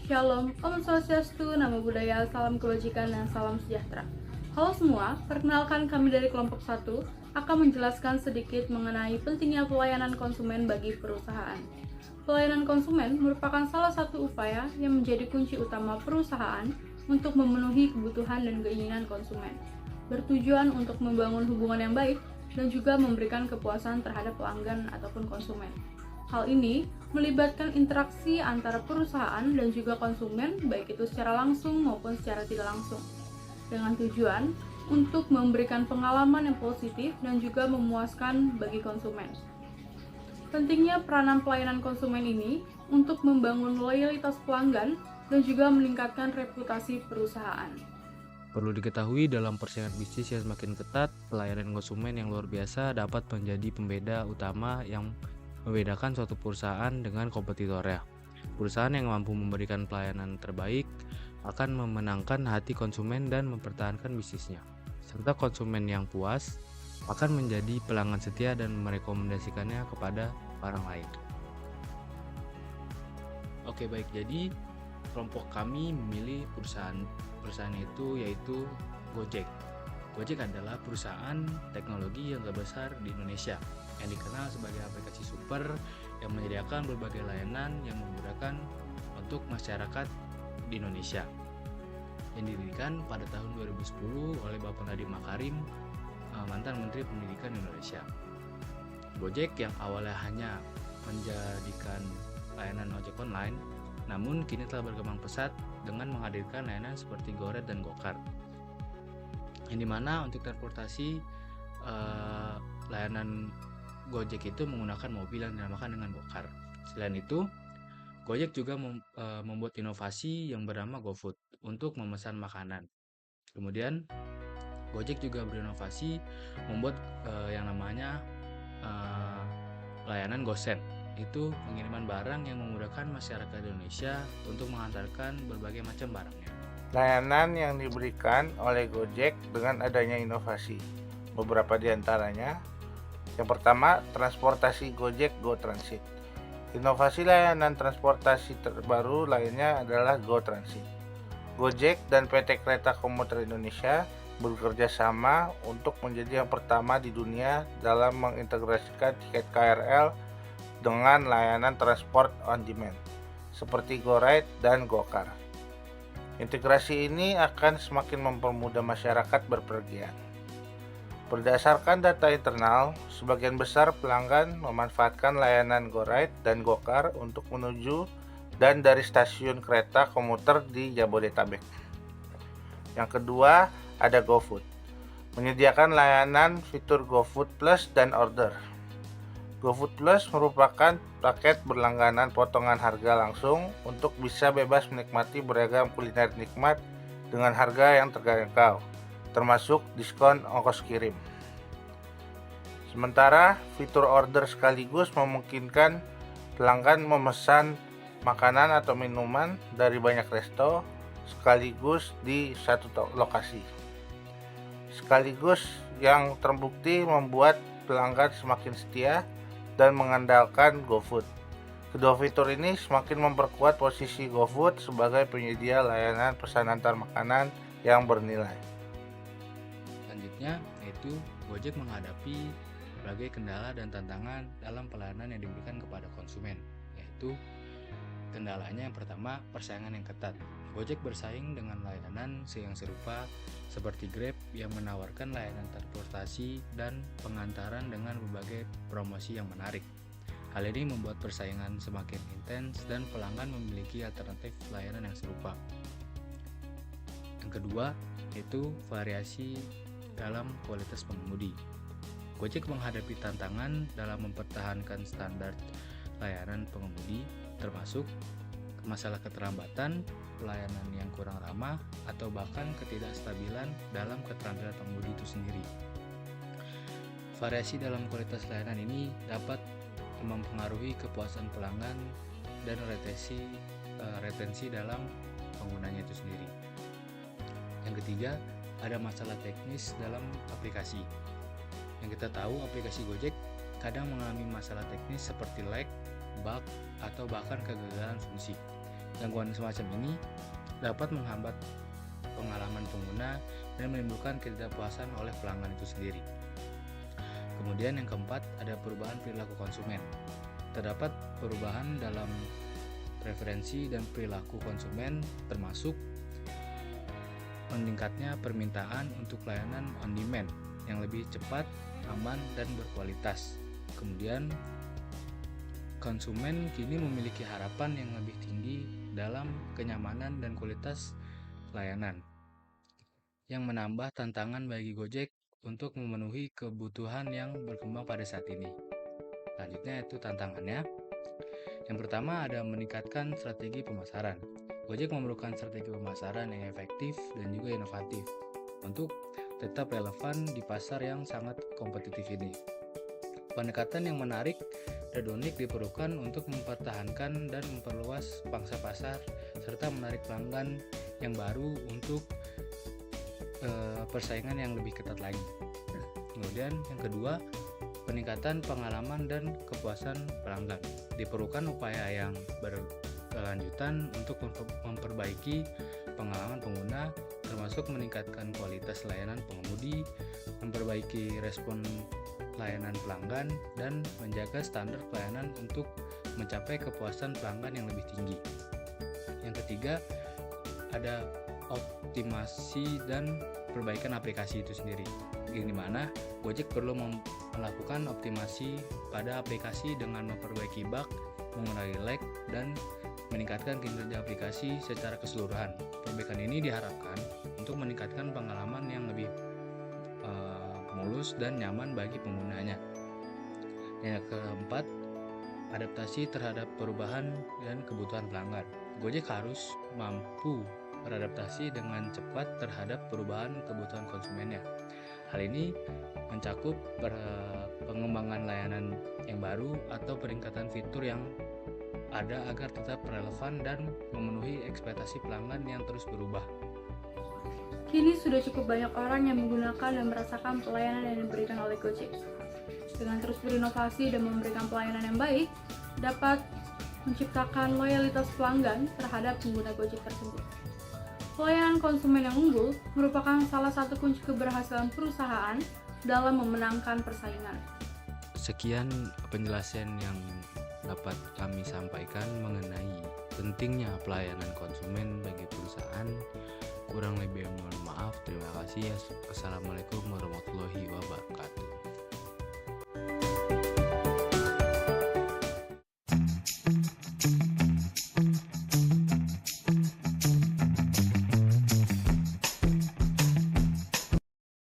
Shalom, Om Swastiastu, Namo Buddhaya, salam kebajikan, dan salam sejahtera. Halo semua, perkenalkan kami dari kelompok 1 akan menjelaskan sedikit mengenai pentingnya pelayanan konsumen bagi perusahaan. Pelayanan konsumen merupakan salah satu upaya yang menjadi kunci utama perusahaan untuk memenuhi kebutuhan dan keinginan konsumen, bertujuan untuk membangun hubungan yang baik dan juga memberikan kepuasan terhadap pelanggan ataupun konsumen. Hal ini melibatkan interaksi antara perusahaan dan juga konsumen, baik itu secara langsung maupun secara tidak langsung, dengan tujuan untuk memberikan pengalaman yang positif dan juga memuaskan bagi konsumen. Pentingnya peranan pelayanan konsumen ini untuk membangun loyalitas pelanggan dan juga meningkatkan reputasi perusahaan. Perlu diketahui dalam persaingan bisnis yang semakin ketat, pelayanan konsumen yang luar biasa dapat menjadi pembeda utama yang membedakan suatu perusahaan dengan kompetitornya. Perusahaan yang mampu memberikan pelayanan terbaik akan memenangkan hati konsumen dan mempertahankan bisnisnya. Serta konsumen yang puas akan menjadi pelanggan setia dan merekomendasikannya kepada orang lain. Oke, baik, jadi kelompok kami memilih perusahaan itu yaitu Gojek. Gojek adalah perusahaan teknologi yang terbesar di Indonesia yang dikenal sebagai aplikasi super yang menyediakan berbagai layanan yang memudahkan untuk masyarakat di Indonesia. Yang didirikan pada tahun 2010 oleh Bapak Nadiem Makarim, mantan Menteri Pendidikan Indonesia. Gojek yang awalnya hanya menjadikan layanan ojek online, namun kini telah berkembang pesat dengan menghadirkan layanan seperti GoRed dan GoCar. Yang dimana untuk transportasi layanan Gojek itu menggunakan mobil yang dinamakan dengan GoCar. Selain itu, Gojek juga membuat inovasi yang bernama GoFood untuk memesan makanan. Kemudian, Gojek juga berinovasi membuat yang namanya layanan GoSend. Itu pengiriman barang yang memudahkan masyarakat Indonesia untuk mengantarkan berbagai macam barangnya. Layanan yang diberikan oleh Gojek dengan adanya inovasi, beberapa di antaranya. Yang pertama, transportasi Gojek GoTransit. Inovasi layanan transportasi terbaru lainnya adalah GoTransit. Gojek dan PT Kereta Komuter Indonesia bekerja sama untuk menjadi yang pertama di dunia dalam mengintegrasikan tiket KRL dengan layanan transport on demand seperti GoRide dan GoCar. Integrasi ini akan semakin mempermudah masyarakat berpergian. Berdasarkan data internal, sebagian besar pelanggan memanfaatkan layanan GoRide dan GoCar untuk menuju dan dari stasiun kereta komuter di Jabodetabek. Yang kedua, ada GoFood, menyediakan layanan fitur GoFood Plus dan Order. GoFood Plus merupakan paket berlangganan potongan harga langsung untuk bisa bebas menikmati beragam kuliner nikmat dengan harga yang terjangkau, termasuk diskon ongkos kirim. Sementara fitur order sekaligus memungkinkan pelanggan memesan makanan atau minuman dari banyak resto sekaligus di satu lokasi. Sekaligus yang terbukti membuat pelanggan semakin setia dan mengandalkan GoFood. Kedua fitur ini semakin memperkuat posisi GoFood sebagai penyedia layanan pesan antar makanan yang bernilai. Selanjutnya, yaitu Gojek menghadapi berbagai kendala dan tantangan dalam pelayanan yang diberikan kepada konsumen, yaitu kendalanya yang pertama, persaingan yang ketat. Gojek bersaing dengan layanan yang serupa seperti Grab yang menawarkan layanan transportasi dan pengantaran dengan berbagai promosi yang menarik. Hal ini membuat persaingan semakin intens dan pelanggan memiliki alternatif layanan yang serupa. Yang kedua, yaitu variasi dalam kualitas pengemudi. Gojek menghadapi tantangan dalam mempertahankan standar layanan pengemudi, termasuk masalah keterlambatan, pelayanan yang kurang ramah, atau bahkan ketidakstabilan dalam keterampilan pengemudi itu sendiri. Variasi dalam kualitas layanan ini dapat mempengaruhi kepuasan pelanggan dan retensi dalam penggunanya itu sendiri. Yang ketiga, ada masalah teknis dalam aplikasi. Yang kita tahu, aplikasi Gojek kadang mengalami masalah teknis seperti lag, bug, atau bahkan kegagalan fungsi. Gangguan semacam ini dapat menghambat pengalaman pengguna dan menimbulkan ketidakpuasan oleh pelanggan itu sendiri. Kemudian yang keempat, ada perubahan perilaku konsumen. Terdapat perubahan dalam preferensi dan perilaku konsumen, termasuk meningkatnya permintaan untuk layanan on demand yang lebih cepat, aman, dan berkualitas. Kemudian konsumen kini memiliki harapan yang lebih tinggi dalam kenyamanan dan kualitas layanan, yang menambah tantangan bagi Gojek untuk memenuhi kebutuhan yang berkembang pada saat ini. Selanjutnya itu tantangannya. Yang pertama ada meningkatkan strategi pemasaran. Gojek memerlukan strategi pemasaran yang efektif dan juga inovatif untuk tetap relevan di pasar yang sangat kompetitif ini. Pendekatan yang menarik dan unik diperlukan untuk mempertahankan dan memperluas pangsa pasar serta menarik pelanggan yang baru untuk persaingan yang lebih ketat lagi. Kemudian yang kedua, peningkatan pengalaman dan kepuasan pelanggan. Diperlukan upaya yang berkelanjutan untuk memperbaiki pengalaman pengguna, termasuk meningkatkan kualitas layanan pengemudi, memperbaiki respon layanan pelanggan, dan menjaga standar pelayanan untuk mencapai kepuasan pelanggan yang lebih tinggi. Yang ketiga, ada optimasi dan perbaikan aplikasi itu sendiri, di mana Gojek perlu melakukan optimasi pada aplikasi dengan memperbaiki bug, mengurangi lag, dan meningkatkan kinerja aplikasi secara keseluruhan. Perbaikan ini diharapkan untuk meningkatkan pengalaman yang lebih mulus dan nyaman bagi penggunanya. Yang keempat, adaptasi terhadap perubahan dan kebutuhan pelanggan. Gojek harus mampu beradaptasi dengan cepat terhadap perubahan kebutuhan konsumennya. Hal ini mencakup pengembangan layanan yang baru atau peningkatan fitur yang ada agar tetap relevan dan memenuhi ekspektasi pelanggan yang terus berubah. Kini sudah cukup banyak orang yang menggunakan dan merasakan pelayanan yang diberikan oleh Gojek. Dengan terus berinovasi dan memberikan pelayanan yang baik, dapat menciptakan loyalitas pelanggan terhadap pengguna Gojek tersebut. Pelayanan konsumen yang unggul merupakan salah satu kunci keberhasilan perusahaan dalam memenangkan persaingan. Sekian penjelasan yang dapat kami sampaikan mengenai pentingnya pelayanan konsumen bagi perusahaan. Kurang lebih mohon maaf. Terima kasih. Assalamualaikum warahmatullahi wabarakatuh.